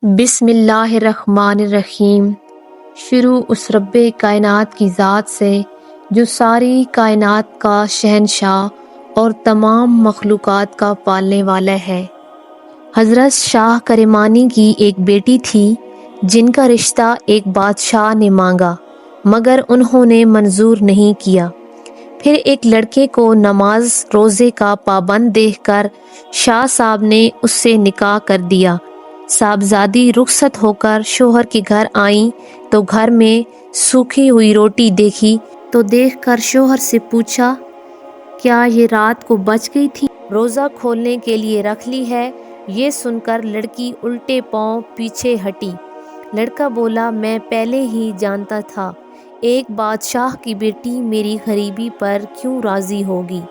بسم اللہ الرحمن الرحیم۔ شروع اس رب کائنات کی ذات سے جو ساری کائنات کا شہنشاہ اور تمام مخلوقات کا پالنے والا ہے۔ حضرت شاہ کرمانی کی ایک بیٹی تھی جن کا رشتہ ایک بادشاہ نے مانگا مگر انہوں نے منظور نہیں کیا۔ پھر ایک لڑکے کو نماز روزے کا پابند دیکھ کر شاہ صاحب نے اس سے نکاح کر دیا۔ صاحبزادی رخصت ہو کر شوہر کے گھر آئیں تو گھر میں سوکھی ہوئی روٹی دیکھی تو دیکھ کر شوہر سے پوچھا، کیا یہ رات کو بچ گئی تھی؟ روزہ کھولنے کے لیے رکھ لی ہے؟ یہ سن کر لڑکی الٹے پاؤں پیچھے ہٹی۔ لڑکا بولا، میں پہلے ہی جانتا تھا، ایک بادشاہ کی بیٹی میری غریبی پر کیوں راضی ہوگی؟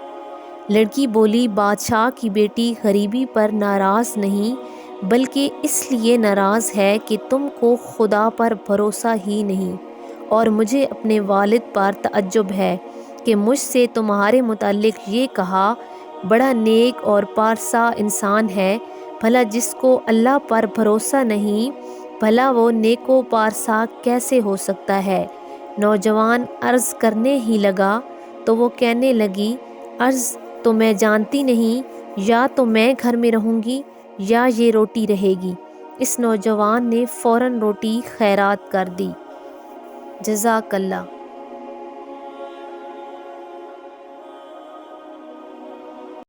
لڑکی بولی، بادشاہ کی بیٹی غریبی پر ناراض نہیں بلکہ اس لیے ناراض ہے کہ تم کو خدا پر بھروسہ ہی نہیں، اور مجھے اپنے والد پر تعجب ہے کہ مجھ سے تمہارے متعلق یہ کہا، بڑا نیک اور پارسا انسان ہے۔ بھلا جس کو اللہ پر بھروسہ نہیں، بھلا وہ نیک و پارسا کیسے ہو سکتا ہے؟ نوجوان عرض کرنے ہی لگا تو وہ کہنے لگی، عرض تو میں جانتی نہیں، یا تو میں گھر میں رہوں گی یا یہ روٹی رہے گی۔ اس نوجوان نے فوراً روٹی خیرات کر دی۔ جزاک اللہ۔